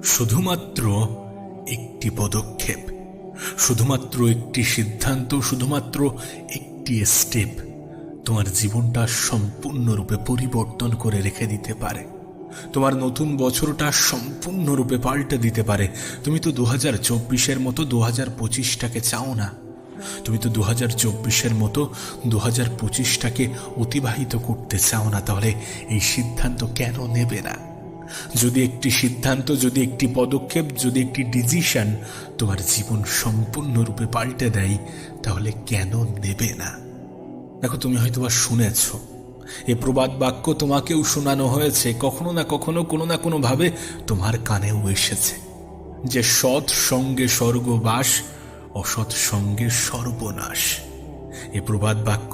শুধুমাত্র একটি পদক্ষেপ, শুধুমাত্র একটি সিদ্ধান্ত, শুধুমাত্র একটি স্টেপ তোমার জীবনটা সম্পূর্ণরূপে পরিবর্তন করে রেখে দিতে পারে। তোমার নতুন বছরটা সম্পূর্ণরূপে পাল্টে দিতে পারে। তুমি তো 2024-এর মতো 2025টাকে চাও না। তুমি তো 2024-এর মতো 2025টাকে অতিবাহিত করতে চাও না। তাহলে এই সিদ্ধান্ত কেন নেবে না? যদি একটি সিদ্ধান্ত, যদি একটি পদক্ষেপ, যদি একটি ডিসিশন তোমার জীবন সম্পূর্ণরূপে পাল্টে দেয়, তাহলে কেন নেবে না? দেখো, তুমি হয়তোবা শুনেছ, এ প্রবাদ বাক্য তোমাকেও শোনানো হয়েছে, কখনো না কখনো, কোনো না কোনো ভাবে তোমার কানেও এসেছে, যে সৎ সঙ্গে স্বর্গবাস, অসৎ সঙ্গে সর্বনাশ। এ প্রবাদ বাক্য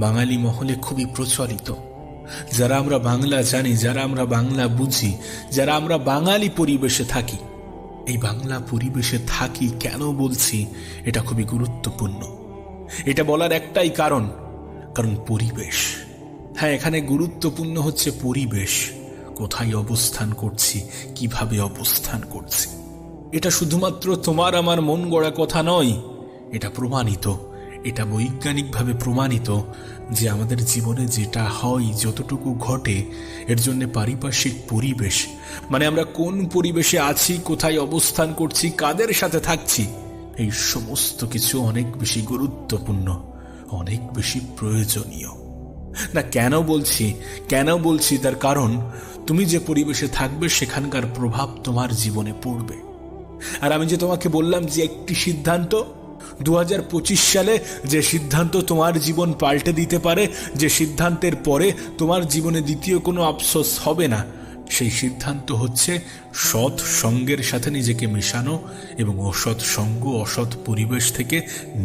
বাঙালি মহলে খুবই প্রচলিত। যারা আমরা বাংলা জানি, যারা আমরা বাংলা বুঝি, যারা আমরা বাঙালি পরিবেশে থাকি, এই বাংলা পরিবেশে থাকি কেন বলছি, এটা খুবই গুরুত্বপূর্ণ। এটা বলার একটাই কারণ পরিবেশ। হ্যাঁ, এখানে গুরুত্বপূর্ণ হচ্ছে পরিবেশ, কোথায় অবস্থান করছি, কিভাবে অবস্থান করছি। এটা শুধুমাত্র তোমার আমার মন গড়া কথা নয়, এটা প্রমাণিত, এটা বৈজ্ঞানিকভাবে প্রমাণিত যে আমাদের জীবনে যেটা হয়, যতটুকু ঘটে, এর জন্য পারিপার্শ্বিক পরিবেশ, মানে আমরা কোন পরিবেশে আছি, কোথায় অবস্থান করছি, কাদের সাথে থাকছি, এই সমস্ত কিছু অনেক বেশি গুরুত্বপূর্ণ, অনেক বেশি প্রয়োজনীয়। না, কেন বলছি তার কারণ তুমি যে পরিবেশে থাকবে সেখানকার প্রভাব তোমার জীবনে পড়বে। আর আমি যে তোমাকে বললাম যে একটি সিদ্ধান্ত 2025 সালে, যে সিদ্ধান্ত তোমার জীবন পাল্টে দিতে পারে, যে সিদ্ধান্তের পরে তোমার জীবনে দ্বিতীয় কোনো আফসোস হবে না, সেই সিদ্ধান্ত হচ্ছে সৎ সঙ্গের সাথে নিজেকে মেশানো এবং অসৎ সঙ্গ, অসৎ পরিবেশ থেকে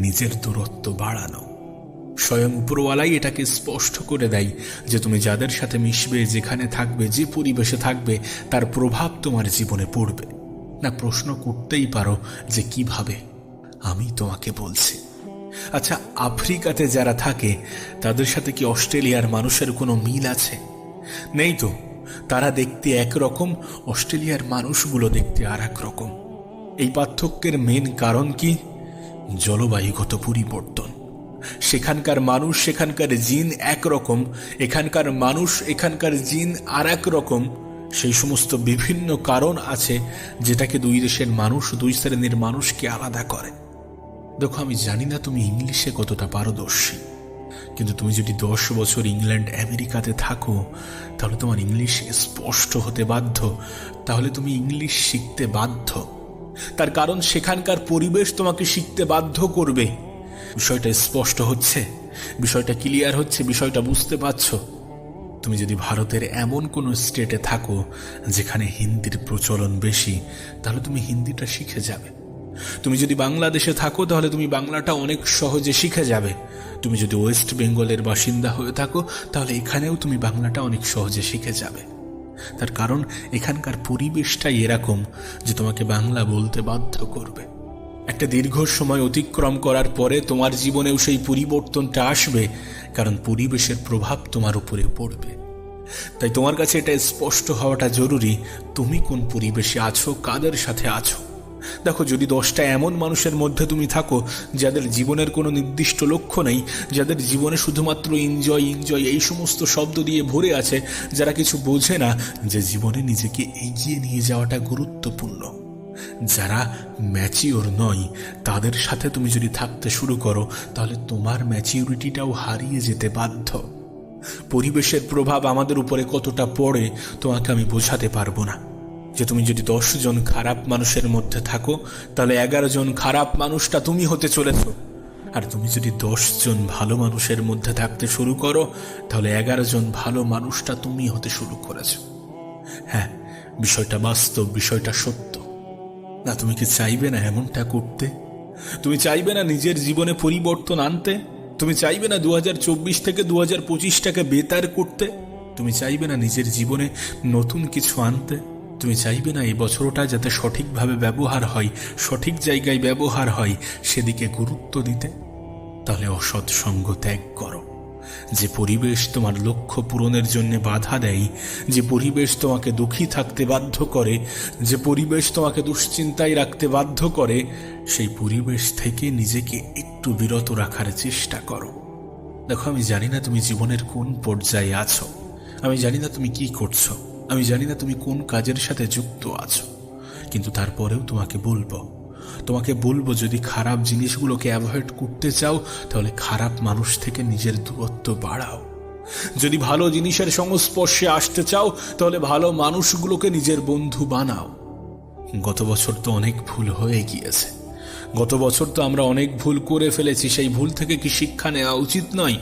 নিজের দূরত্ব বাড়ানো। স্বয়ং উপরওয়ালাই এটাকে স্পষ্ট করে দেয় যে তুমি যাদের সাথে মিশবে, যেখানে থাকবে, যে পরিবেশে থাকবে, তার প্রভাব তোমার জীবনে পড়বে। না, প্রশ্ন করতেই পারো যে কিভাবে? আমি তোমাকে বলছি। আচ্ছা, আফ্রিকাতে যারা থাকে তাদের সাথে কি অস্ট্রেলিয়ার মানুষের কোনো মিল আছে? নেই তো। তারা দেখতে একরকম, অস্ট্রেলিয়ার মানুষগুলো দেখতে আর এক রকম। এই পার্থক্যের মেন কারণ কি? জলবায়ুগত পরিবর্তন। সেখানকার মানুষ, সেখানকার জিন একরকম, এখানকার মানুষ, এখানকার জিন আর এক রকম। সেই সমস্ত বিভিন্ন কারণ আছে যেটাকে দুই দেশের মানুষ, দুই শ্রেণীর মানুষকে আলাদা করে। দেখো, আমি জানি না তুমি ইংলিশে কতটা পারদর্শী, কিন্তু তুমি যদি 10 বছর ইংল্যান্ড, আমেরিকাতে থাকো, তাহলে তোমার ইংলিশ স্পষ্ট হতে বাধ্য, তাহলে তুমি ইংলিশ শিখতে বাধ্য। তার কারণ সেখানকার পরিবেশ তোমাকে শিখতে বাধ্য করবে। বিষয়টা স্পষ্ট হচ্ছে, বিষয়টা ক্লিয়ার হচ্ছে, বিষয়টা বুঝতে পারছো? তুমি যদি ভারতের এমন কোনো স্টেটে থাকো যেখানে হিন্দির প্রচলন বেশি, তাহলে তুমি হিন্দিটা শিখে যাবে। তুমি যদি বাংলাদেশে থাকো, তাহলে তুমি বাংলাটা অনেক সহজে শিখে যাবে। তুমি যদি ওয়েস্ট বেঙ্গলের বাসিন্দা হয়ে থাকো, তাহলে এখানেও তুমি বাংলাটা অনেক সহজে শিখে যাবে। তার কারণ এখানকার পরিবেশটাই এরকম যে তোমাকে বাংলা বলতে বাধ্য করবে। একটা দীর্ঘ সময় অতিক্রম করার পরে তোমার জীবনেও সেই পরিবর্তনটা আসবে, কারণ পরিবেশের প্রভাব তোমার উপরে পড়বে। তাই তোমার কাছে এটা স্পষ্ট হওয়াটা জরুরি, তুমি কোন পরিবেশে আছো, কাদের সাথে আছো। দেখো, যদি 10টা এমন মানুষের মধ্যে তুমি থাকো যাদের জীবনের কোনো নির্দিষ্ট লক্ষ্য নেই, যাদের জীবনে শুধুমাত্র এনজয় এনজয় এই সমস্ত শব্দ দিয়ে ভরে আছে, যারা কিছু বোঝে না যে জীবনে নিজেকে এগিয়ে নিয়ে যাওয়াটা গুরুত্বপূর্ণ, যারা ম্যাচিওর নয়, তাদের সাথে তুমি যদি থাকতে শুরু করো, তাহলে তোমার ম্যাচিউরিটিটাও হারিয়ে যেতে বাধ্য। পরিবেশের প্রভাব আমাদের উপরে কতটা পড়ে তোমাকে আমি বোঝাতে পারবো না। যে তুমি যদি 10 জন খারাপ মানুষের মধ্যে থাকো, তাহলে 11 জন খারাপ মানুষটা তুমি হতে চলেছ। আর তুমি যদি 10 জন ভালো মানুষের মধ্যে থাকতে শুরু করো, তাহলে 11 জন ভালো মানুষটা তুমি হতে শুরু করেছ। হ্যাঁ, বিষয়টা বাস্তব, বিষয়টা সত্য। না, তুমি কি চাইবে না এমনটা করতে? তুমি চাইবে না নিজের জীবনে পরিবর্তন আনতে? তুমি চাইবে না 2024 থেকে 2025টাকে বেতার করতে? তুমি চাইবে না নিজের জীবনে নতুন কিছু আনতে? তুমি চাইবে না এই বছরটা যাতে সঠিকভাবে ব্যবহার হয়, সঠিক জায়গায় ব্যবহার হয়, সেদিকে গুরুত্ব দিতে? তাহলে অসৎ সঙ্গ ত্যাগ করো, যে পরিবেশ তোমার লক্ষ্য পূরণের জন্য বাধা দেয়, যে পরিবেশ তোমাকে দুঃখী থাকতে বাধ্য করে, যে পরিবেশ তোমাকে দুশ্চিন্তায় রাখতে বাধ্য করে, সেই পরিবেশ থেকে নিজেকে একটু বিরত রাখার চেষ্টা করো। দেখো, আমি জানি না তুমি জীবনের কোন পর্যায়ে আছো, আমি জানি না তুমি কি করছো, আমি জানি না তুমি কোন কাজের সাথে যুক্ত আছো, কিন্তু তারপরেও তোমাকে বলবো যদি খারাপ জিনিসগুলোকে অ্যাভয়েড করতে চাও তাহলে খারাপ মানুষ থেকে নিজের দূরত্ব বাড়াও। যদি ভালো জিনিসের সংস্পর্শে আসতে চাও তাহলে ভালো মানুষগুলোকে নিজের বন্ধু বানাও। গত বছর তো অনেক ভুল হয়ে গিয়েছে, গত বছর তো আমরা অনেক ভুল করে ফেলেছি। সেই ভুল থেকে কি শিক্ষা নেওয়া উচিত নয়?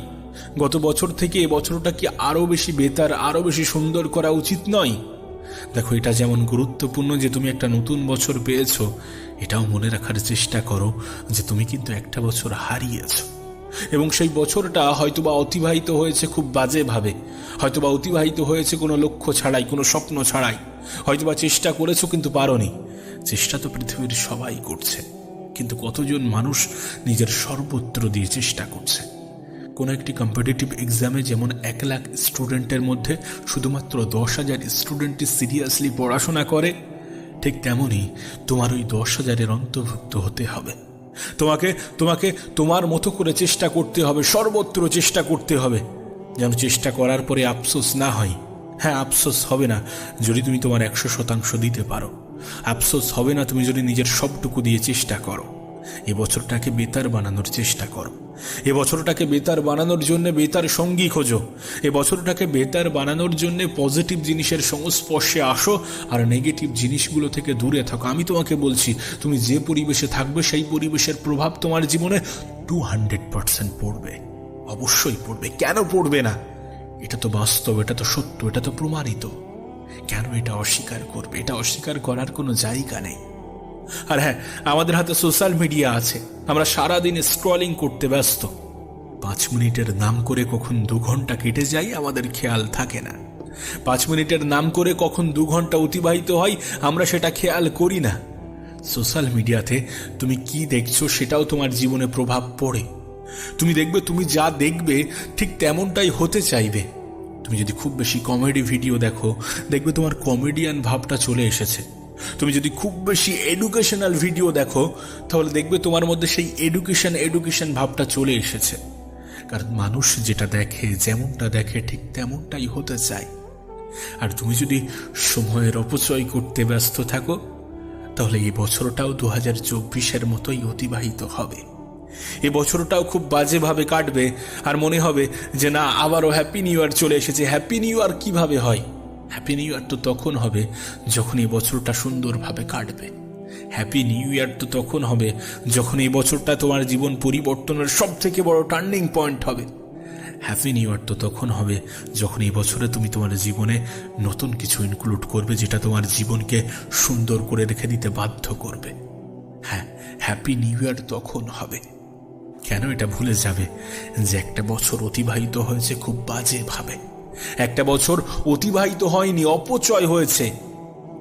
গত বছর থেকে এ বছরটা কি আরো বেশি বেটার, আরো বেশি সুন্দর করা উচিত নয়? দেখো, এটা যেমন গুরুত্বপূর্ণ যে তুমি একটা নতুন বছর পেয়েছো, এটাও মনে রাখার চেষ্টা করো যে তুমি কিন্তু একটা বছর হারিয়েছো, এবং সেই বছরটা হয়তোবা অতিবাহিত হয়েছে খুব বাজেভাবে, হয়তোবা অতিবাহিত হয়েছে কোনো লক্ষ্য ছাড়াই, কোনো স্বপ্ন ছাড়াই, হয়তোবা চেষ্টা করেছো কিন্তু পারোনি। চেষ্টা তো পৃথিবীর সবাই করছে, কিন্তু কতজন মানুষ নিজের সর্বত্র দিয়ে চেষ্টা করছে? কোনো একটি কম্পিটিটিভ এক্সামে যেমন 1 লাখ স্টুডেন্টের মধ্যে শুধুমাত্র 10,000 স্টুডেন্টই সিরিয়াসলি পড়াশোনা করে, ঠিক তেমনই তোমার ওই 10,000-এর অন্তর্ভুক্ত হতে হবে। তোমাকে তোমার মতো করে চেষ্টা করতে হবে, সর্বত্র চেষ্টা করতে হবে, যেন চেষ্টা করার পরে আফসোস না হয়। হ্যাঁ, আফসোস হবে না যদি তুমি তোমার 100% দিতে পারো, আফসোস হবে না তুমি যদি নিজের সবটুকু দিয়ে চেষ্টা করো। এ বছরটাকে বেতার বানানোর চেষ্টা করো, এ বছরটাকে বেতার বানানোর জন্য বেতার সঙ্গী খোঁজো, এ বছরটাকে বেতার বানানোর জন্য পজিটিভ জিনিসের সংস্পর্শে আসো আর নেগেটিভ জিনিসগুলো থেকে দূরে থাকো। আমি তোমাকে বলছি, তুমি যে পরিবেশে থাকবে সেই পরিবেশের প্রভাব তোমার জীবনে 200% পড়বে, অবশ্যই পড়বে। কেন পড়বে না? এটা তো বাস্তব, এটা তো সত্য, এটা তো প্রমাণিত। কেন এটা অস্বীকার করবে? এটা অস্বীকার করার কোনো জায়গা নেই। আর হ্যাঁ, আমাদের হাতে সোশ্যাল মিডিয়া আছে, আমরা সারাদিন স্ক্রলিং করতে ব্যস্ত। 5 মিনিটের নাম করে কখন 2 ঘন্টা কেটে যায় আমাদের খেয়াল থাকে না। 5 মিনিটের নাম করে কখন 2 ঘন্টা অতিবাহিত হয় আমরা সেটা খেয়াল করি না। সোশ্যাল মিডিয়াতে তুমি কি দেখছো সেটাও তোমার জীবনে প্রভাব পড়ে। তুমি দেখবে, তুমি যা দেখবে ঠিক তেমনটাই হতে চাইবে। তুমি যদি খুব বেশি কমেডি ভিডিও দেখো, দেখবে তোমার কমেডিয়ান ভাবটা চলে এসেছে। তুমি যদি খুব বেশি এডুকেশনাল ভিডিও দেখো, তাহলে দেখবে তোমার মধ্যে সেই এডুকেশন ভাবটা চলে এসেছে। কারণ মানুষ যেটা দেখে, যেমনটা দেখে, ঠিক তেমনটাই হতে চায়। আর তুমি যদি সময়ের অপচয় করতে ব্যস্ত থাকো, তাহলে এই বছরটাও 2024-এর মতোই অতিবাহিত হবে। এ বছরটাও খুব বাজেভাবে কাটবে, আর মনে হবে যে না, আবারও হ্যাপি নিউ ইয়ার চলে এসেছে। হ্যাপি নিউ ইয়ার কিভাবে হয়? হ্যাপি নিউ ইয়ার তো তখন হবে যখন এই বছরটা সুন্দরভাবে কাটবে। হ্যাপি নিউ ইয়ার তো তখন হবে যখন এই বছরটা তোমার জীবন পরিবর্তনের সব থেকে বড় টার্নিং পয়েন্ট হবে। হ্যাপি নিউ ইয়ার তো তখন হবে যখন এই বছরে তুমি তোমার জীবনে নতুন কিছু ইনক্লুড করবে, যেটা তোমার জীবনকে সুন্দর করে রেখে দিতে বাধ্য করবে। হ্যাঁ, হ্যাপি নিউ ইয়ার তখন হবে। কেন এটা ভুলে যাবে যে একটা বছর অতিবাহিত হয়েছে খুব বাজেভাবে? একটা বছর অতিবাহিত হয়নি, অপচয় হয়েছে।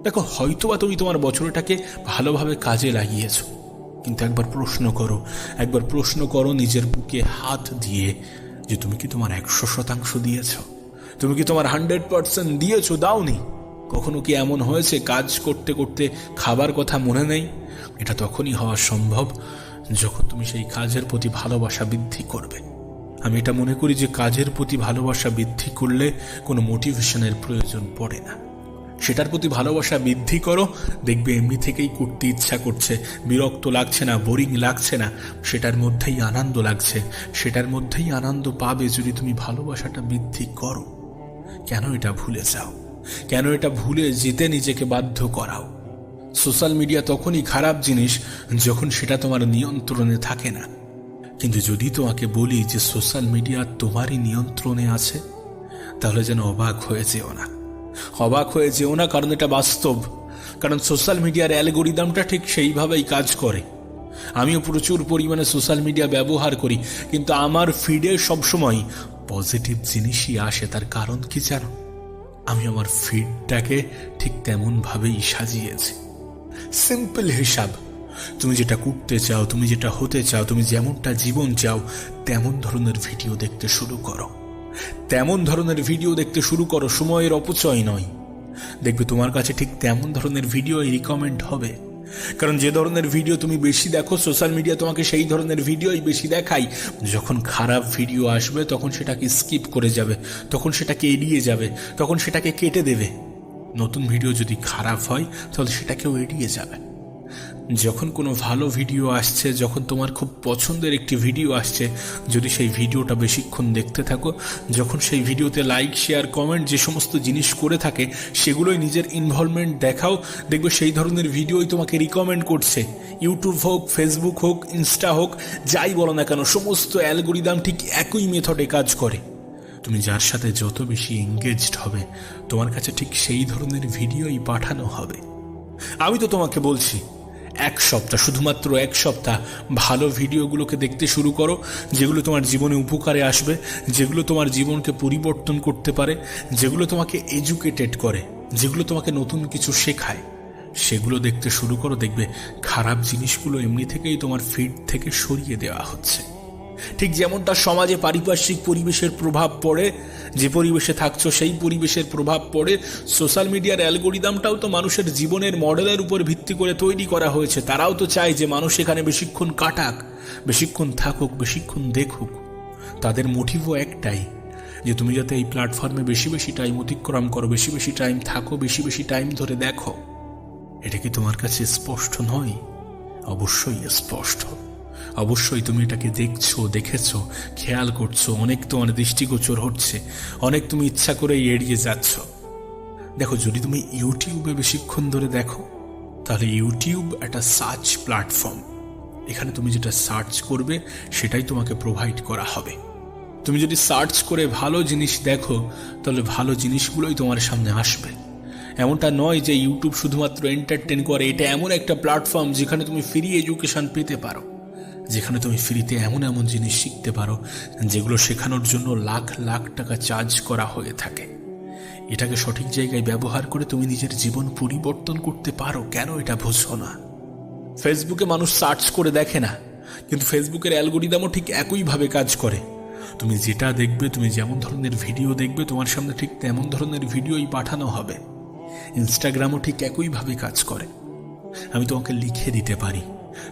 দেখো, হয়তোবা তুমি তোমার বছরটাকে ভালোভাবে কাজে লাগিয়েছো, কিন্তু একবার প্রশ্ন করো নিজের বুকে হাত দিয়ে যে তুমি কি তোমার 100% দিয়েছ? তুমি কি তোমার 100% দিয়েছো? দাওনি? কখনো কি এমন হয়েছে কাজ করতে করতে খাবার কথা মনে নেই? এটা তখনই হওয়া সম্ভব যখন তুমি সেই কাজের প্রতি ভালোবাসা বৃদ্ধি করবে। আমি এটা মনে করি যে কাজের প্রতি ভালোবাসা বৃদ্ধি করলে কোনো মোটিভেশনের প্রয়োজন পড়ে না। সেটার প্রতি ভালোবাসা বৃদ্ধি করো, দেখবে এমনি থেকেই করতে ইচ্ছা করছে, বিরক্ত লাগছে না, বোরিং লাগছে না, সেটার মধ্যেই আনন্দ লাগছে। সেটার মধ্যেই আনন্দ পাবে যদি তুমি ভালোবাসাটা বৃদ্ধি করো। কেন এটা ভুলে যাও? কেন এটা ভুলে যেতে নিজেকে বাধ্য করাও? সোশ্যাল মিডিয়া তখনই খারাপ জিনিস যখন সেটা তোমার নিয়ন্ত্রণে থাকে না। কিন্তু যদি তোমাকে বলি যে সোশ্যাল মিডিয়া তোমারই নিয়ন্ত্রণে আছে, তাহলে যেন অবাক হয়ে যেও না, কারণ এটা বাস্তব। কারণ সোশ্যাল মিডিয়ার অ্যালগোরিদমটা ঠিক সেইভাবেই কাজ করে। আমিও প্রচুর পরিমাণে সোশ্যাল মিডিয়া ব্যবহার করি, কিন্তু আমার ফিডে সবসময় পজিটিভ জিনিসই আসে। তার কারণ কি জানো? আমি আমার ফিডটাকে ঠিক তেমন ভাবেই সাজিয়েছি। সিম্পল হিসাব, তুমি যেটা করতে চাও, তুমি যেটা হতে চাও, তুমি যেমনটা জীবন চাও, তেমন ধরনের ভিডিও দেখতে শুরু করো। তেমন ধরনের ভিডিও দেখতে শুরু করো, সময়ের অপচয় নয়। দেখবে তোমার কাছে ঠিক তেমন ধরনের ভিডিওই রিকমেন্ড হবে। কারণ যে ধরনের ভিডিও তুমি বেশি দেখো, সোশ্যাল মিডিয়া তোমাকে সেই ধরনের ভিডিওই বেশি দেখায়। যখন খারাপ ভিডিও আসবে তখন সেটাকে স্কিপ করে যাবে, তখন সেটাকে এড়িয়ে যাবে, তখন সেটাকে কেটে দেবে। নতুন ভিডিও যদি খারাপ হয় তাহলে সেটাকেও এড়িয়ে যাবে। যখন কোনো ভালো ভিডিও আসছে, যখন তোমার খুব পছন্দের একটি ভিডিও আসছে, যদি সেই ভিডিওটা বেশিক্ষণ দেখতে থাকো, যখন সেই ভিডিওতে লাইক, শেয়ার, কমেন্ট যে সমস্ত জিনিস করে থাকে সেগুলোই নিজের ইনভলভমেন্ট দেখাও, দেখবে সেই ধরনের ভিডিওই তোমাকে রিকমেন্ড করছে। ইউটিউব হোক, ফেসবুক হোক, ইনস্টা হোক, যাই বলো না কেন, সমস্ত অ্যালগোরিদম ঠিক একই মেথডে কাজ করে। তুমি যার সাথে যত বেশি এঙ্গেজড হবে, তোমার কাছে ঠিক সেই ধরনের ভিডিওই পাঠানো হবে। আমি তো তোমাকে বলছি, এক সপ্তাহ, শুধুমাত্র এক সপ্তাহ ভালো ভিডিওগুলোকে দেখতে শুরু করো, যেগুলো তোমার জীবনে উপকারে আসবে, যেগুলো তোমার জীবনকে পরিবর্তন করতে পারে, যেগুলো তোমাকে এডুকেটেড করে, যেগুলো তোমাকে নতুন কিছু শেখায়, সেগুলো দেখতে শুরু করো। দেখবে খারাপ জিনিসগুলো এমনি থেকেই তোমার ফিড থেকে সরিয়ে দেওয়া হচ্ছে। ঠিক যেমনটা সমাজে পারিপার্শ্বিক পরিবেশের প্রভাব পড়ে, যে পরিবেশে থাকছো সেই পরিবেশের প্রভাব পড়ে, সোশ্যাল মিডিয়ার অ্যালগোরিদমটাও তো মানুষের জীবনের মডেলের উপর ভিত্তি করে তৈরি করা হয়েছে। তারাও তো চায় যে মানুষ এখানে বেশিক্ষণ কাটাক, বেশিক্ষণ থাকুক, বেশিক্ষণ দেখুক। তাদের মোটিভও একটাই, যে তুমি যাতে এই প্ল্যাটফর্মে বেশি বেশি টাইম অতিক্রম করো, বেশি বেশি টাইম থাকো, বেশি বেশি টাইম ধরে দেখো। এটা কি তোমার কাছে স্পষ্ট নয়? অবশ্যই স্পষ্ট। অবশ্যই তুমি এটাকে দেখছো, দেখেছো, খেয়াল করছো, অনেক তোমার দৃষ্টিগোচর হচ্ছে, অনেক তুমি ইচ্ছা করে এড়িয়ে যাচ্ছ। দেখো, যদি তুমি ইউটিউবে বেশিক্ষণ ধরে দেখো, তাহলে ইউটিউব একটা সার্চ প্ল্যাটফর্ম। এখানে তুমি যেটা সার্চ করবে সেটাই তোমাকে প্রোভাইড করা হবে। তুমি যদি সার্চ করে ভালো জিনিস দেখো, তাহলে ভালো জিনিসগুলোই তোমার সামনে আসবে। এমনটা নয় যে ইউটিউব শুধুমাত্র এন্টারটেন করে। এটা এমন একটা প্ল্যাটফর্ম যেখানে তুমি ফ্রি এডুকেশন পেতে পারো, যেখানে তুমি ফ্রিতে এমন এমন জিনিস শিখতে পারো যেগুলো শেখানোর জন্য লাখ লাখ টাকা চার্জ করা হয়ে থাকে। এটাকে সঠিক জায়গায় ব্যবহার করে তুমি নিজের জীবন পরিবর্তন করতে পারো। কেন এটা বুঝো না? ফেসবুকে মানুষ সার্চ করে দেখে না, কিন্তু ফেসবুকের অ্যালগোরিদমও ঠিক একইভাবে কাজ করে। তুমি যেটা দেখবে, তুমি যেমন ধরনের ভিডিও দেখবে, তোমার সামনে ঠিক তেমন ধরনের ভিডিওই পাঠানো হবে। ইনস্টাগ্রামও ঠিক একইভাবে কাজ করে। আমি তোমাকে লিখে দিতে পারি,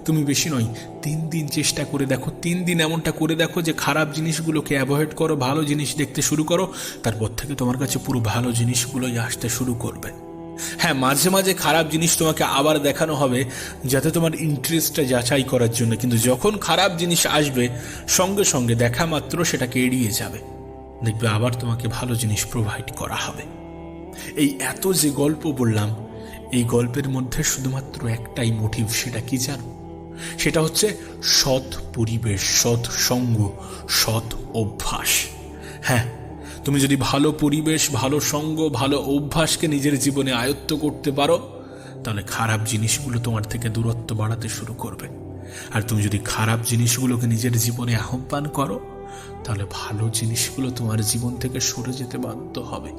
তুমি বেশি নয় 3 দিন চেষ্টা করে দেখো। 3 দিন এমনটা করে দেখো যে খারাপ জিনিসগুলোকে অ্যাভয়েড করো, ভালো জিনিস দেখতে শুরু করো। তারপর থেকে তোমার কাছে পুরো ভালো জিনিসগুলোই আসতে শুরু করবে। হ্যাঁ, মাঝে মাঝে খারাপ জিনিস তোমাকে আবার দেখানো হবে, যাতে তোমার ইন্টারেস্টটা যাচাই করার জন্য। কিন্তু যখন খারাপ জিনিস আসবে, সঙ্গে সঙ্গে দেখা মাত্র সেটাকে এড়িয়ে যাবে। দেখবে আবার তোমাকে ভালো জিনিস প্রোভাইড করা হবে। এই এত যে গল্প বললাম, এই গল্পের মধ্যে শুধুমাত্র একটাই মোটিভ। সেটা কি জানো? সেটা হচ্ছে সৎ পরিবেশ, সৎ সঙ্গ, সৎ অভ্যাস। হ্যাঁ, তুমি যদি ভালো পরিবেশ, ভালো সঙ্গ, ভালো অভ্যাসকে নিজের জীবনে আয়ত্ত করতে পারো, তাহলে খারাপ জিনিসগুলো তোমার থেকে দূরত্ব বাড়াতে শুরু করবে। আর তুমি যদি খারাপ জিনিসগুলোকে নিজের জীবনে আহ্বান করো, তাহলে ভালো জিনিসগুলো তোমার জীবন থেকে সরে যেতে বাধ্য হবে।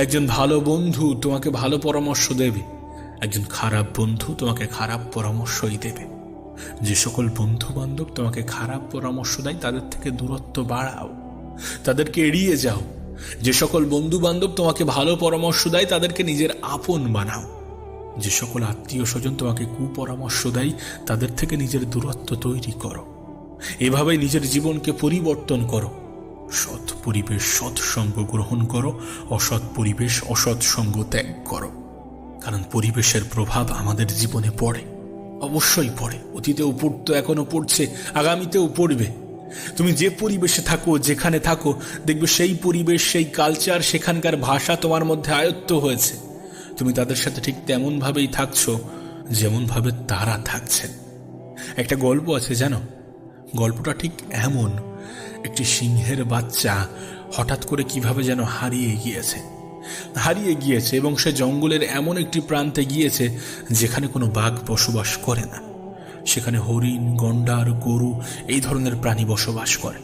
একজন ভালো বন্ধু তোমাকে ভালো পরামর্শ দেবে, একজন খারাপ বন্ধু তোমাকে খারাপ পরামর্শই দেবে। যে সকল বন্ধু বান্ধব তোমাকে খারাপ পরামর্শ দেয়, তাদের থেকে দূরত্ব বাড়াও, তাদেরকে এড়িয়ে যাও। যে সকল বন্ধু বান্ধব তোমাকে ভালো পরামর্শ দেয়, তাদেরকে নিজের আপন বানাও। যে সকল আত্মীয় স্বজন তোমাকে কুপরামর্শ দেয়, তাদের থেকে নিজের দূরত্ব তৈরি করো। এভাবেই নিজের জীবনকে পরিবর্তন করো। সৎ পরিবেশ, সৎ সঙ্গ গ্রহণ করো, অসৎ পরিবেশ, অসৎ সঙ্গ ত্যাগ করো। কারণ পরিবেশের প্রভাব আমাদের জীবনে পড়ে, অবশ্যই পড়ে। অতীতেও পড়তো, এখনো পড়ছে, আগামীতেও পড়বে। তুমি যে পরিবেশে থাকো, যেখানে থাকো, দেখবে সেই পরিবেশ, সেই কালচার, সেখানকার ভাষা তোমার মধ্যে আয়ত্ত হয়েছে। তুমি তাদের সাথে ঠিক তেমনভাবেই থাকছো যেমনভাবে তারা থাকছেন। একটা গল্প আছে জানো? গল্পটা ঠিক এমন, একটি সিংহের বাচ্চা হঠাৎ করে কিভাবে যেন হারিয়ে গিয়েছে এবং সে জঙ্গলের এমন একটি প্রান্তে গিয়েছে যেখানে কোনো বাঘ বসবাস করে না। সেখানে হরিণ, গন্ডার, গরু এই ধরনের প্রাণী বসবাস করে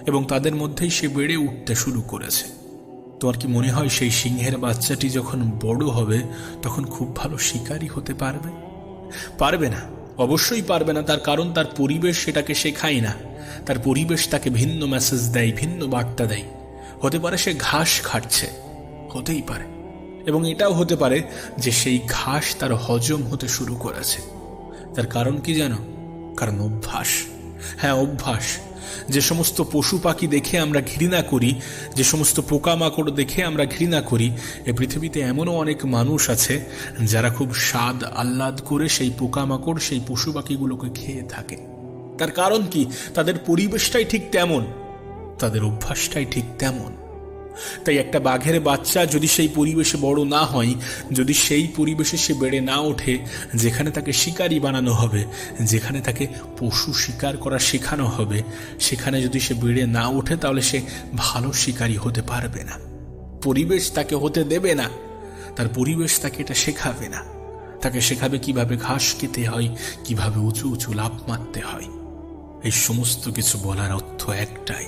এবং তাদের মধ্যেই সে বেড়ে উঠতে শুরু করেছে। তোমার কি মনে হয় সেই সিংহের বাচ্চাটি যখন বড় হবে তখন খুব ভালো শিকারী হতে পারবে? পারবে না। অবশ্যই পারবে না, তার কারণ তার পরিবেশ সেটাকে শেখায় না। তার পরিবেশ তাকে ভিন্ন মেসেজ দেয়, ভিন্ন বার্তা দেয়। হতে পারে সে ঘাস খাচ্ছে, হতেই পারে, এবং এটাও হতে পারে যে সেই ঘাস তার হজম হতে শুরু করেছে। তার কারণ কি জানো? কারণ অভ্যাস। হ্যাঁ, অভ্যাস। যে সমস্ত পশু পাখি দেখে আমরা ঘৃণা করি, যে সমস্ত পোকামাকড় দেখে আমরা ঘৃণা করি, এ পৃথিবীতে এমনও অনেক মানুষ আছে যারা খুব স্বাদ আহ্লাদ করে সেই পোকামাকড়, সেই পশু পাখিগুলোকে খেয়ে থাকে। তার কারণ কি? তাদের পরিবেশটাই ঠিক তেমন, তাদের অভ্যাসটাই ঠিক তেমন। তাই একটা বাঘের বাচ্চা যদি সেই পরিবেশে বড় না হয়, যদি সেই পরিবেশে সে বেড়ে না ওঠে যেখানে তাকে শিকারী বানানো হবে, যেখানে তাকে পশু শিকার করা শেখানো হবে, সেখানে যদি সে বেড়ে না ওঠে তাহলে সে ভালো শিকারী হতে পারবে না। পরিবেশ তাকে হতে দেবে না, তার পরিবেশ তাকে এটা শেখাবে না। তাকে শেখাবে কিভাবে ঘাস খেতে হয়, কিভাবে উঁচু উঁচু লাফ মারতে হয়। এই সমস্ত কিছু বলার অর্থ একটাই,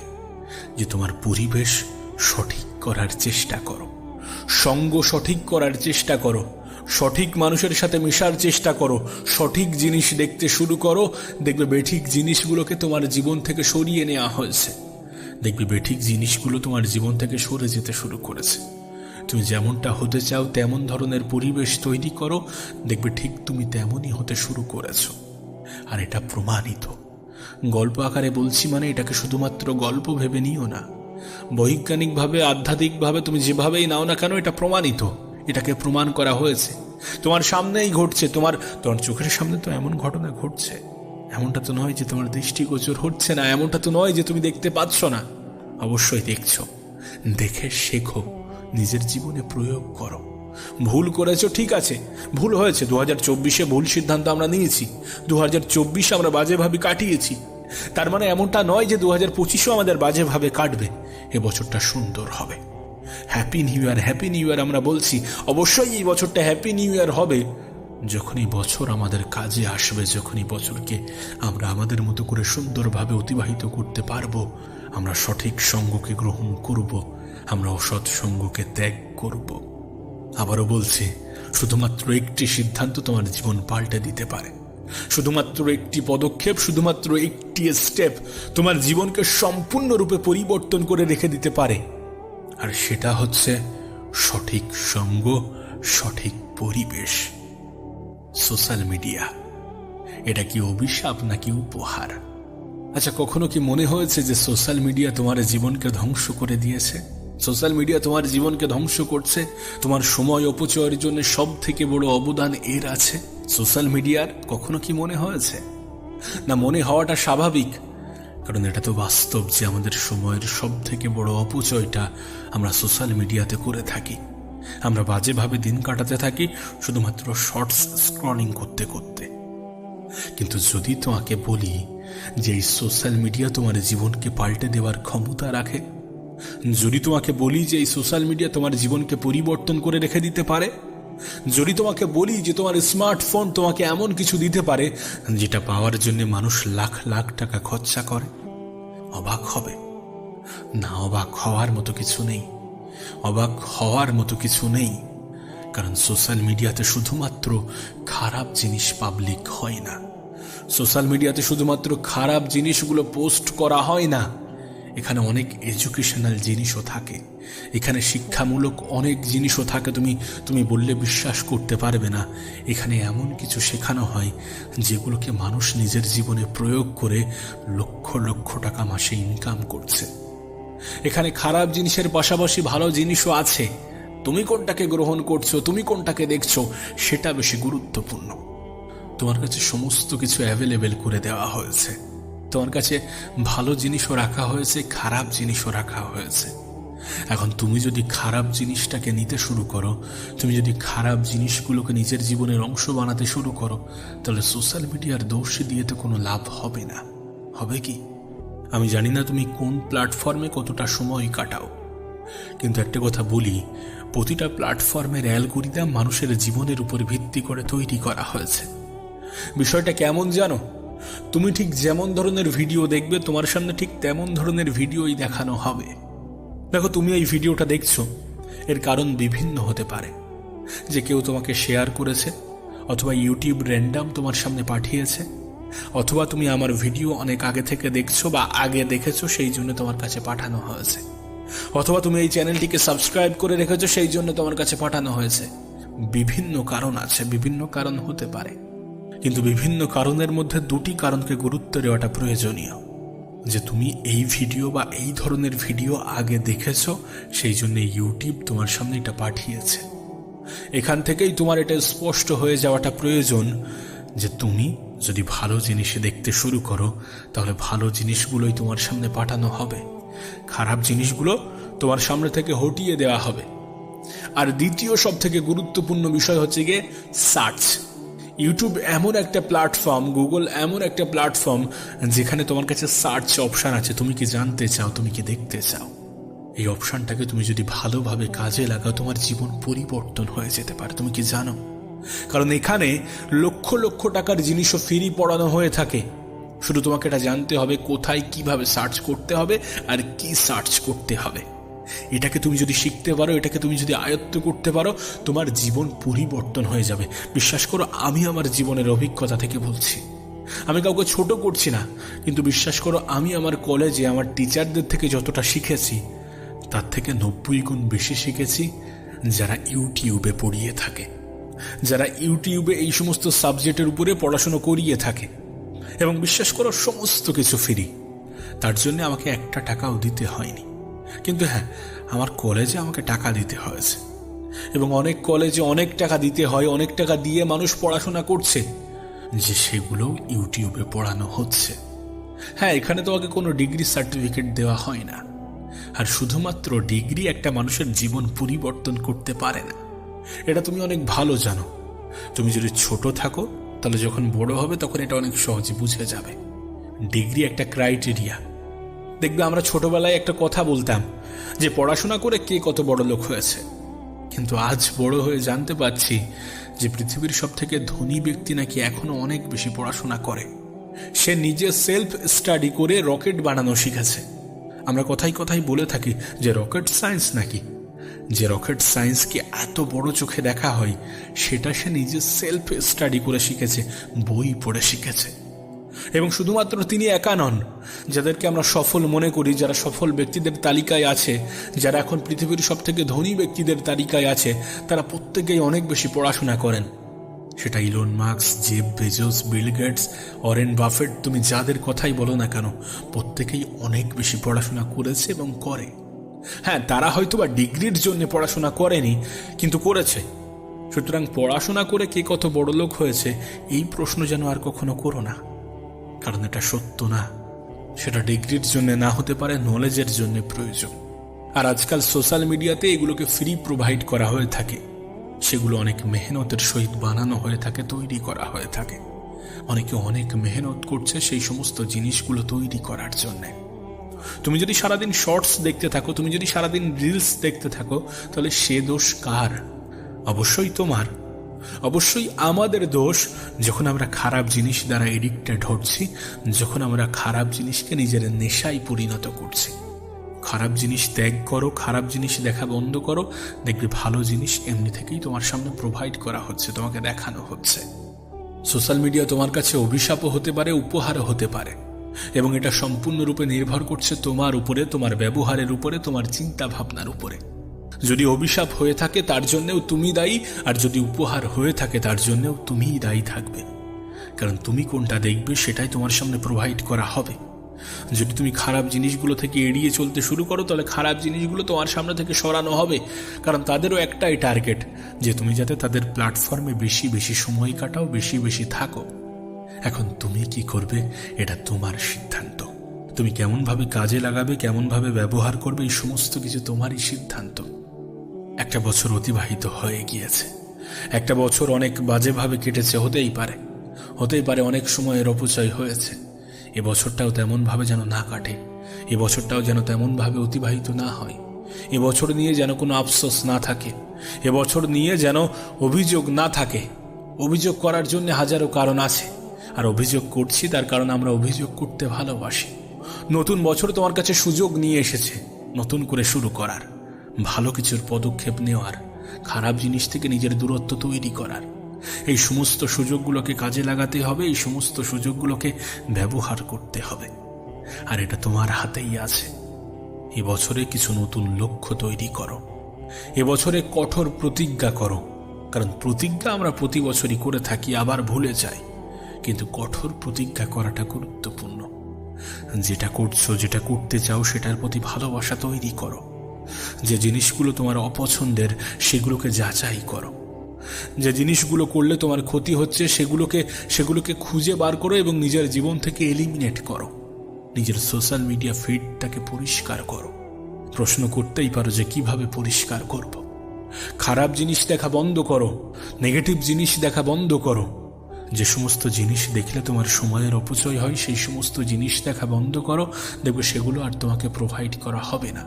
যে তোমার পরিবেশ সঠিক করার চেষ্টা করো, সঙ্গ সঠিক করার চেষ্টা করো, সঠিক মানুষের সাথে মেশার চেষ্টা করো, সঠিক জিনিস দেখতে শুরু করো। দেখবে বেঠিক জিনিসগুলোকে তোমার জীবন থেকে সরিয়ে নেওয়া হয়েছে। দেখবে বেঠিক জিনিসগুলো তোমার জীবন থেকে সরে যেতে শুরু করেছে। তুমি যেমনটা হতে চাও তেমন ধরনের পরিবেশ তৈরি করো, দেখবে ঠিক তুমি তেমনই হতে শুরু করেছো। আর এটা প্রমাণিত। গল্প আকারে বলছি মানে এটাকে শুধুমাত্র গল্প ভেবে নিও না। বৈজ্ঞানিকভাবে, আধ্যাত্মিকভাবে তুমি যেভাবেই নাও না কেন, এটা প্রমাণিত। এটাকে প্রমাণ করা হয়েছে, তোমার সামনেই ঘটছে। তোমার চোখের সামনে তো এমন ঘটনা ঘটছে। এমনটা তো নয় যে তোমার দৃষ্টিগোচর হচ্ছে না, এমনটা তো নয় যে তুমি দেখতে পাচ্ছ না। অবশ্যই দেখছো। দেখে শেখো, নিজের জীবনে প্রয়োগ করো। ভুল করেছো, ঠিক আছে, ভুল হয়েছে। 2024-এ ভুল সিদ্ধান্ত আমরা নিয়েছি, 2024 আমরা বাজেভাবে কাটিয়েছি। তার মানে এমনটা নয় যে 2025-ও আমাদের বাজেভাবে কাটবে। এ বছরটা সুন্দর হবে। Happy new year, happy new year আমরা বলছি। অবশ্যই এই বছরটা হ্যাপি নিউ ইয়ার হবে যখন এই বছর আমাদের কাজে আসবে, যখন এই বছরকে আমরা আমাদের মতো করে সুন্দরভাবে অতিবাহিত করতে পারবো। আমরা সঠিক সঙ্গকে গ্রহণ করব, আমরা অসৎ সঙ্গকে ত্যাগ করব। আবারও বলছি, শুধুমাত্র একটি সিদ্ধান্ত তোমার জীবন পাল্টে দিতে পারে। শুধুমাত্র একটি পদক্ষেপ, শুধুমাত্র একটি স্টেপ তোমার জীবনকে সম্পূর্ণরূপে পরিবর্তন করে রেখে দিতে পারে। আর সেটা হচ্ছে সঠিক সঙ্গ, সঠিক পরিবেশ। সোশ্যাল মিডিয়া এটা কি অভিশাপ নাকি উপহার? আচ্ছা, কখনো কি মনে হয়েছে যে সোশ্যাল মিডিয়া তোমার জীবনকে ধ্বংস করে দিয়েছে? সোশ্যাল মিডিয়া তোমার জীবনকে ধ্বংস করছে। তোমার সময় অপচয়ের জন্য সব থেকে বড় অবদান এর আছে সোশ্যাল মিডিয়ার। কখনো কি মনে হয়েছে? না, মনে হওয়াটা স্বাভাবিক, কারণ এটা তো বাস্তব যে আমাদের সময়ের সব থেকে বড় অপচয়টা আমরা সোশ্যাল মিডিয়াতে করে থাকি। আমরা বাজেভাবে দিন কাটাতে থাকি শুধুমাত্র শর্টস স্ক্রলিং করতে করতে। কিন্তু যদি তোমাকে বলি যে এই সোশ্যাল মিডিয়া তোমার জীবনকে পাল্টে দেওয়ার ক্ষমতা রাখে, যদি তোমাকে বলি যে এই সোশ্যাল মিডিয়া তোমার জীবনকে পরিবর্তন করে রেখে দিতে পারে, যদি তোমাকে বলি যে তোমার স্মার্টফোন তোমাকে এমন কিছু দিতে পারে যেটা পাওয়ার জন্য মানুষ লাখ লাখ টাকা খরচা করে, অবাক হবে না? অবাক হওয়ার মতো কিছু নেই, অবাক হওয়ার মতো কিছু নেই। কারণ সোশ্যাল মিডিয়াতে শুধুমাত্র খারাপ জিনিস পাবলিক হয় না, সোশ্যাল মিডিয়াতে শুধুমাত্র খারাপ জিনিসগুলো পোস্ট করা হয় না। এখানে অনেক এডুকেশনাল জিনিসও থাকে, এখানে শিক্ষামূলক অনেক জিনিসও থাকে। তুমি বললে বিশ্বাস করতে পারবে না। এখানে এমন কিছু শেখানো হয় যেগুলোকে মানুষ নিজের জীবনে প্রয়োগ করে লক্ষ লক্ষ টাকা মাসে ইনকাম করছে। এখানে খারাপ জিনিসের পাশাপাশি ভালো জিনিসও আছে। তুমি কোনটাকে গ্রহণ করছো, তুমি কোনটাকে দেখছো, সেটা বেশি গুরুত্বপূর্ণ। তোমার কাছে সমস্ত কিছু অ্যাভেলেবেল করে দেওয়া হয়েছে। তোমার কাছে ভালো জিনিসও রাখা হয়েছে, খারাপ জিনিসও রাখা হয়েছে। এখন তুমি যদি খারাপ জিনিসটাকে নিতে শুরু করো, তুমি যদি খারাপ জিনিসগুলোকে নিজের জীবনের অংশ বানাতে শুরু করো, তাহলে সোশ্যাল মিডিয়ার দোষ দিয়ে তো কোনো লাভ হবে না। হবে কি? আমি জানি না তুমি কোন প্ল্যাটফর্মে কতটা সময় কাটাও, কিন্তু একটা কথা বলি, প্রতিটা প্ল্যাটফর্মের অ্যালগরিদম মানুষের জীবনের উপর ভিত্তি করে তৈরি করা হয়েছে। বিষয়টা কেমন জানো? তুমি ঠিক যেমন ধরনের ভিডিও দেখবে, তোমার সামনে ঠিক তেমন ধরনের ভিডিওই দেখানো হবে। দেখো, তুমি এই ভিডিওটা দেখছো, এর কারণ বিভিন্ন হতে পারে। যে কেউ তোমাকে শেয়ার করেছে, অথবা ইউটিউব র্যান্ডাম তোমার সামনে পাঠিয়েছে, অথবা তুমি আমার ভিডিও অনেক আগে থেকে দেখছো বা আগে দেখেছো সেই জন্য তোমার কাছে পাঠানো হয়েছে, অথবা তুমি এই চ্যানেলটিকে সাবস্ক্রাইব করে রেখেছো সেই জন্য তোমার কাছে পাঠানো হয়েছে। বিভিন্ন কারণ আছে, বিভিন্ন কারণ হতে পারে, কিন্তু বিভিন্ন কারণের মধ্যে দুটি কারণকে গুরুত্ব দেওয়াটা প্রয়োজনীয়, যে তুমি এই ভিডিও বা এই ধরনের ভিডিও আগে দেখেছো সেই জন্য ইউটিউব তোমার সামনে এটা পাঠিয়েছে। এখান থেকেই তোমার এটা স্পষ্ট হয়ে যাওয়াটা প্রয়োজন যে তুমি যদি ভালো জিনিস দেখতে শুরু করো তাহলে ভালো জিনিসগুলোই তোমার সামনে পাঠানো হবে, খারাপ জিনিসগুলো তোমার সামনে থেকে হটিয়ে দেওয়া হবে। আর দ্বিতীয় সব থেকে গুরুত্বপূর্ণ বিষয় হচ্ছে গিয়ে সার্চ। ইউটিউব এমন একটা প্ল্যাটফর্ম, গুগল এমন একটা প্ল্যাটফর্ম যেখানে তোমার কাছে সার্চ অপশান আছে। তুমি কি জানতে চাও, তুমি কি দেখতে চাও, এই অপশানটাকে তুমি যদি ভালোভাবে কাজে লাগাও তোমার জীবন পরিবর্তন হয়ে যেতে পারে। তুমি কি জানো? কারণ এখানে লক্ষ লক্ষ টাকার জিনিসও ফ্রি পড়ানো হয়ে থাকে। শুধু তোমাকে এটা জানতে হবে কোথায় কিভাবে সার্চ করতে হবে আর কি সার্চ করতে হবে। এটাকে তুমি যদি শিখতে পারো, এটাকে তুমি যদি আয়ত্ত করতে পারো, তোমার জীবন পরিবর্তন হয়ে যাবে। বিশ্বাস করো, আমি আমার জীবনের অভিজ্ঞতা থেকে বলছি। আমি কাউকে ছোট করছি না, কিন্তু বিশ্বাস করো আমি আমার কলেজে আমার টিচারদের থেকে যতটা শিখেছি তার থেকে 90 গুণ বেশি শিখেছি যারা ইউটিউবে পড়িয়ে থাকে, যারা ইউটিউবে এই সমস্ত সাবজেক্টের উপরে পড়াশোনা করিয়ে থাকে। এবং বিশ্বাস করো সমস্ত কিছু ফ্রি, তার জন্য আমাকে একটা টাকাও দিতে হয়নি। কিন্তু হ্যাঁ, আমার কলেজে আমাকে টাকা দিতে হয়েছে, এবং অনেক কলেজে অনেক টাকা দিতে হয়, অনেক টাকা দিয়ে মানুষ পড়াশোনা করছে, যে সেগুলো ইউটিউবে পড়ানো হচ্ছে। হ্যাঁ, এখানে তোমাকে কোনো ডিগ্রি সার্টিফিকেট দেওয়া হয় না, আর শুধুমাত্র ডিগ্রি একটা মানুষের জীবন পরিবর্তন করতে পারে না, এটা তুমি অনেক ভালো জানো। তুমি যদি ছোট থাকো তাহলে যখন বড় হবে তখন এটা অনেক সহজে বুঝে যাবে। ডিগ্রি একটা ক্রাইটেরিয়া। দেখবে আমরা ছোটবেলায় একটা কথা বলতাম যে পড়াশোনা করে কে কত বড় লোক হয়েছে, কিন্তু আজ বড় হয়ে জানতে পারছি যে পৃথিবীর সব থেকে ধনী ব্যক্তি নাকি এখনো অনেক বেশি পড়াশোনা করে। সে নিজে সেলফ স্টাডি করে রকেট বানানো শিখেছে। আমরা কথায় কথায় বলে থাকি যে রকেট সায়েন্স নাকি, যে রকেট সায়েন্সকে এত বড় চোখে দেখা হয় সেটা সে নিজে সেলফ স্টাডি করে শিখেছে, বই পড়ে শিখেছে। এবং শুধুমাত্র তিনি একা নন, যাদেরকে আমরা সফল মনে করি, যারা সফল ব্যক্তিদের তালিকায় আছে, যারা এখন পৃথিবীর সব থেকে ধনী ব্যক্তিদের তালিকায় আছে, তারা প্রত্যেকেই অনেক বেশি পড়াশোনা করেন। সেটা Elon Musk, Jeff Bezos, Bill Gates, Warren Buffett, তুমি যাদের কথাই বলো না কেন, প্রত্যেকেই অনেক বেশি পড়াশোনা করেছে এবং করে। হ্যাঁ, তারা হয়তো বা ডিগ্রির জন্য পড়াশোনা করেনি, কিন্তু করেছে। সুতরাং পড়াশোনা করে কে কত বড় লোক হয়েছে এই প্রশ্ন যেন আর কখনো করো না, কারণ এটা সত্য না। সেটা ডিগ্রির জন্য না হতে পারে, নলেজের জন্য প্রয়োজন। আর আজকাল সোশ্যাল মিডিয়াতে এগুলোকে ফ্রি প্রোভাইড করা হয়ে থাকে, সেগুলো অনেক মেহনতের সহিত বানানো হয়ে থাকে, তৈরি করা হয়ে থাকে। অনেকে অনেক মেহনত করছে সেই সমস্ত জিনিসগুলো তৈরি করার জন্যে। তুমি যদি সারাদিন শর্টস দেখতে থাকো, তুমি যদি সারাদিন রিলস দেখতে থাকো, তাহলে সে দোষ কার? অবশ্যই তোমার, অবশ্যই আমাদের দোষ যখন আমরা খারাপ জিনিস দ্বারা এডিক্টেড হচ্ছি, যখন আমরা খারাপ জিনিসকে নিজের নেশায় পরিণত করছি। খারাপ জিনিস ত্যাগ করো, খারাপ জিনিস দেখা বন্ধ করো, দেখবে ভালো জিনিস এমনি থেকেই তোমার সামনে প্রোভাইড করা হচ্ছে, তোমাকে দেখানো হচ্ছে। সোশ্যাল মিডিয়া তোমার কাছে অভিশাপও হতে পারে, উপহারও হতে পারে, এবং এটা সম্পূর্ণরূপে নির্ভর করছে তোমার উপরে, তোমার ব্যবহারের উপরে, তোমার চিন্তা ভাবনার উপরে। যদি অভিশাপ হয়ে থাকে তার জন্যও তুমি দায়ী, আর যদি উপহার হয়ে থাকে তার জন্যও তুমিই দায়ী থাকবে, কারণ তুমি কোনটা দেখবে সেটাই তোমার সামনে প্রোভাইড করা হবে। যদি তুমি খারাপ জিনিসগুলো থেকে এড়িয়ে চলতে শুরু করো তাহলে খারাপ জিনিসগুলো তোমার সামনে থেকে সরানো হবে, কারণ তাদেরও একটাই টার্গেট যে তুমি যাতে তাদের প্ল্যাটফর্মে বেশি বেশি সময় কাটাও, বেশি বেশি থাকো। এখন তুমি কি করবে এটা তোমার সিদ্ধান্ত। তুমি কেমনভাবে কাজে লাগাবে, কেমনভাবে ব্যবহার করবে, এই সমস্ত কিছু তোমারই সিদ্ধান্ত। একটা বছর অতিবাহিত হয়ে গিয়েছে, একটা বছর অনেক বাজেভাবে কেটেছে, হতেই পারে অনেক সময়ের অপচয় হয়েছে। এ বছরটাও তেমনভাবে যেন না কাটে, এ বছরটাও যেন তেমনভাবে অতিবাহিত না হয়। এ বছর নিয়ে যেন কোনো আফসোস না থাকে, এ বছর নিয়ে যেন অভিযোগ না থাকে। অভিযোগ করার জন্য হাজারো কারণ আছে, আর অভিযোগ করছি তার কারণ আমরা অভিযোগ করতে ভালোবাসি। নতুন বছর তোমার কাছে সুযোগ নিয়ে এসেছে নতুন করে শুরু করার, ভালো কিছুর পদক্ষেপ নেওয়ার, খারাপ জিনিস থেকে নিজের দূরত্ব তৈরি করার। এই সমস্ত সুযোগগুলোকে কাজে লাগাতে হবে, এই সমস্ত সুযোগগুলোকে ব্যবহার করতে হবে। আর এটা তোমার হাতেই আছে। এবছরে কিছু নতুন লক্ষ্য তৈরি করো, এবছরে কঠোর প্রতিজ্ঞা করো। কারণ প্রতিজ্ঞা আমরা প্রতি বছরই করে থাকি, আবার ভুলে যাই, কিন্তু কঠোর প্রতিজ্ঞা করাটা গুরুত্বপূর্ণ। যেটা করছো, যেটা করতে চাও, সেটার প্রতি ভালোবাসা তৈরি করো। যে জিনিসগুলো তোমার অপছন্দের সেগুলোকে যাচাই করো। যে জিনিসগুলো করলে তোমার ক্ষতি হচ্ছে সেগুলোকে খুঁজে বার করো এবং নিজের জীবন থেকে এলিমিনেট করো। নিজের সোশ্যাল মিডিয়া ফিডটাকে পরিষ্কার করো। প্রশ্ন করতেই পারো যে কিভাবে পরিষ্কার করব। খারাপ জিনিস দেখা বন্ধ করো, নেগেটিভ জিনিস দেখা বন্ধ করো। যে সমস্ত জিনিস দেখলে তোমার সময়ের অপচয় হয় সেই সমস্ত জিনিস দেখা বন্ধ করো। দেখবে সেগুলো আর তোমাকে প্রোভাইড করা হবে না,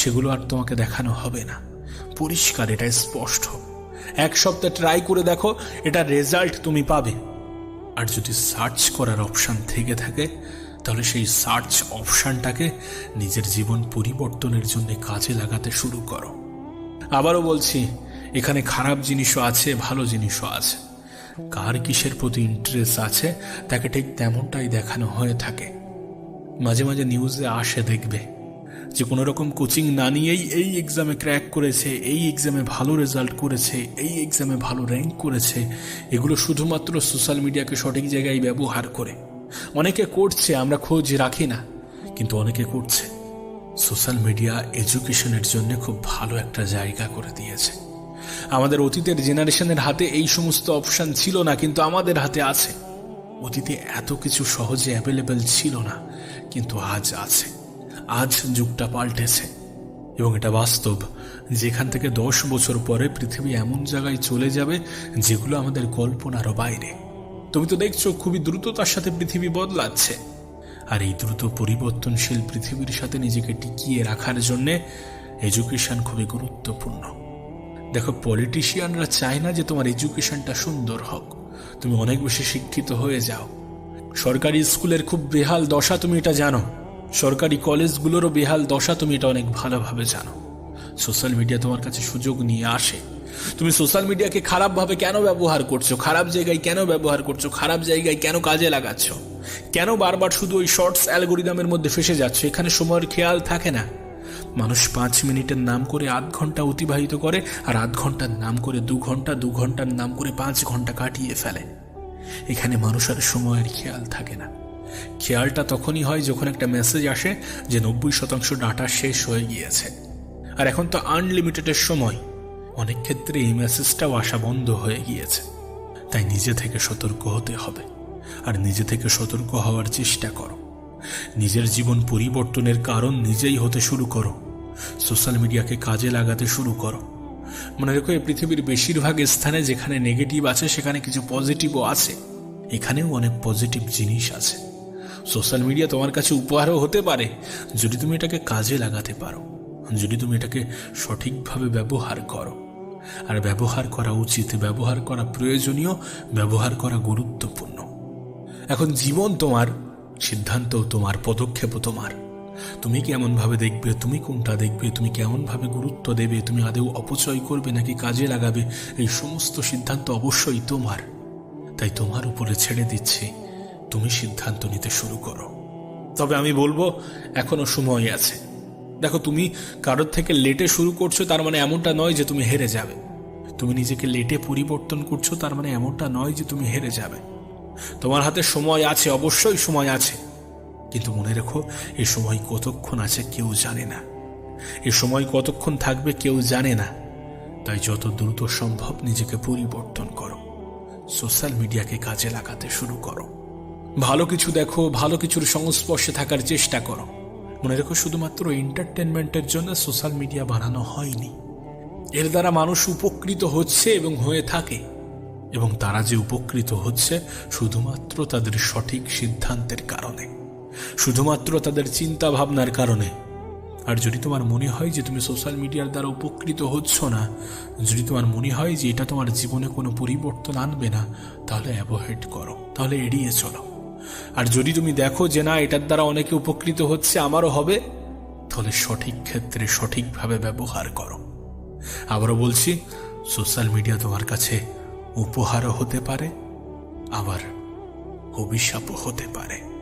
সেগুলো আর তোমাকে দেখানো হবে না। পরিষ্কার, এটা স্পষ্ট। এক সপ্তাহ ট্রাই করে দেখো, এটা রেজাল্ট তুমি পাবে। আর যদি সার্চ করার অপশান থেকে থাকে তাহলে সেই সার্চ অপশানটাকে নিজের জীবন পরিবর্তনের জন্য কাজে লাগাতে শুরু করো। আবারও বলছি, এখানে খারাপ জিনিসও আছে, ভালো জিনিসও আছে। কার কিসের প্রতি ইন্টারেস্ট আছে তাকে ঠিক তেমনটাই দেখানো হয়ে থাকে। মাঝে মাঝে নিউজে আসে, দেখবে যে কোনো রকম কোচিং না নিয়েই এই এক্সামে ক্র্যাক করেছে, এই এক্সামে ভালো রেজাল্ট করেছে, এই এক্সামে ভালো র্যাঙ্ক করেছে। এগুলো শুধুমাত্র সোশ্যাল মিডিয়াকে সঠিক জায়গায় ব্যবহার করে। অনেকে করছে, আমরা খোঁজ রাখি না, কিন্তু অনেকে করছে। সোশ্যাল মিডিয়া এডুকেশনের জন্য খুব ভালো একটা জায়গা করে দিয়েছে। আমাদের অতীতের জেনারেশনের হাতে এই সমস্ত অপশান ছিল না, কিন্তু আমাদের হাতে আছে। অতীতে এত কিছু সহজে অ্যাভেলেবেল ছিল না, কিন্তু আজ আছে। আজ যুগটা পাল্টেছে এবং এটা বাস্তব। যেখান থেকে 10 বছর পরে পৃথিবী এমন জায়গায় চলে যাবে যেগুলো আমাদের কল্পনারও বাইরে। তুমি তো দেখছো খুবই দ্রুততার সাথে পৃথিবী বদলাচ্ছে। আর এই দ্রুত পরিবর্তনশীল পৃথিবীর সাথে নিজেকে টিকিয়ে রাখার জন্যে এডুকেশন খুবই গুরুত্বপূর্ণ। দেখো, পলিটিশিয়ানরা চায় না যে তোমার এডুকেশনটা সুন্দর হোক, তুমি অনেক বেশি শিক্ষিত হয়ে যাও। সরকারি স্কুলের খুব বেহাল দশা, তুমি এটা জানো। সরকারি কলেজগুলোরও বেহাল দশা, তুমি এটা অনেক ভালোভাবে জানো। সোশ্যাল মিডিয়া তোমার কাছে সুযোগ নিয়ে আসে। তুমি সোশ্যাল মিডিয়াকে খারাপভাবে কেন ব্যবহার করছো, খারাপ জায়গায় কেন ব্যবহার করছো, খারাপ জায়গায় কেন কাজে লাগাচ্ছ, কেন বারবার শুধু ওই শর্টস অ্যালগোরিদমের মধ্যে ফেসে যাচ্ছ? এখানে সময়ের খেয়াল থাকে না। মানুষ 5 মিনিটের নাম করে 8 ঘন্টা অতিবাহিত করে, আর 8 ঘন্টার নাম করে 2 ঘন্টা, 2 ঘন্টার নাম করে 5 ঘন্টা কাটিয়ে ফেলে। এখানে মানুষের সময়ের খেয়াল থাকে না। খেয়ালটা তখনই হয় যখন একটা মেসেজ আসে যে 90% ডাটা শেষ হয়ে গিয়েছে। আর এখন তো আনলিমিটেডের সময়, অনেক ক্ষেত্রে এই মেসেজটাও আসা বন্ধ হয়ে গিয়েছে। তাই নিজে থেকে সতর্ক হতে হবে, আর নিজে থেকে সতর্ক হওয়ার চেষ্টা করো। নিজের জীবন পরিবর্তনের কারণ নিজেই হতে শুরু করো। সোশ্যাল মিডিয়াকে কাজে লাগাতে শুরু করো। মনে রেখো, এই পৃথিবীর বেশিরভাগ স্থানে যেখানে নেগেটিভ আছে সেখানে কিছু পজিটিভও আছে। এখানেও অনেক পজিটিভ জিনিস আছে। সোশ্যাল মিডিয়া তোমার কাছে উপহারও হতে পারে যদি তুমি এটাকে কাজে লাগাতে পারো, যদি তুমি এটাকে সঠিকভাবে ব্যবহার করো। আর ব্যবহার করা উচিত, ব্যবহার করা প্রয়োজনীয়, ব্যবহার করা গুরুত্বপূর্ণ। এখন জীবন তোমার, সিদ্ধান্ত তোমার, পদক্ষেপও তোমার। তুমি কেমনভাবে দেখবে, তুমি কোনটা দেখবে, তুমি কেমনভাবে গুরুত্ব দেবে, তুমি আদৌ অপচয় করবে নাকি কাজে লাগাবে, এই সমস্ত সিদ্ধান্ত অবশ্যই তোমার। তাই তোমার উপরে ছেড়ে দিচ্ছি, তুমি সিদ্ধান্ত নিতে শুরু করো। তবে আমি বলবো এখনো সময় আছে। দেখো, তুমি কারোর থেকে লেটে শুরু করছো তার মানে এমনটা নয় যে তুমি হেরে যাবে। তুমি নিজেকে লেটে পরিবর্তন করছো তার মানে এমনটা নয় যে তুমি হেরে যাবে। তোমার হাতে সময় আছে, অবশ্যই সময় আছে, কিন্তু মনে রেখো, এই সময় কতক্ষণ আছে কেউ জানে না। এই সময় কতক্ষণ থাকবে কেউ জানে না। তাই যত দ্রুত সম্ভব নিজেকে পরিবর্তন করো। সোশ্যাল মিডিয়াকে কাজে লাগাতে শুরু করো। ভালো কিছু দেখো, ভালো কিছুর সংস্পর্শে থাকার চেষ্টা করো। মনে রেখো, শুধুমাত্র এন্টারটেনমেন্টের জন্য সোশ্যাল মিডিয়া বানানো হয়নি। এর দ্বারা মানুষ উপকৃত হচ্ছে এবং হয়ে থাকে, এবং তারা যে উপকৃত হচ্ছে শুধুমাত্র তাদের সঠিক সিদ্ধান্তের কারণে, শুধুমাত্র তাদের চিন্তা ভাবনার কারণে। আর যদি তোমার মনে হয় যে তুমি সোশ্যাল মিডিয়ার দ্বারা উপকৃত হচ্ছ না, যদি তোমার মনে হয় যে এটা তোমার জীবনে কোনো পরিবর্তন আনবে না, তাহলে অ্যাভয়েড করো, তাহলে এড়িয়ে চলো। আর যদি তুমি দেখো যে না, এটার দ্বারা অনেকে উপকৃত হচ্ছে, আমারও হবে, তাহলে সঠিক ক্ষেত্রে সঠিকভাবে ব্যবহার করো। আবারও বলছি, সোশ্যাল মিডিয়া তোমার কাছে উপহারও হতে পারে, আবার অভিশাপও হতে পারে।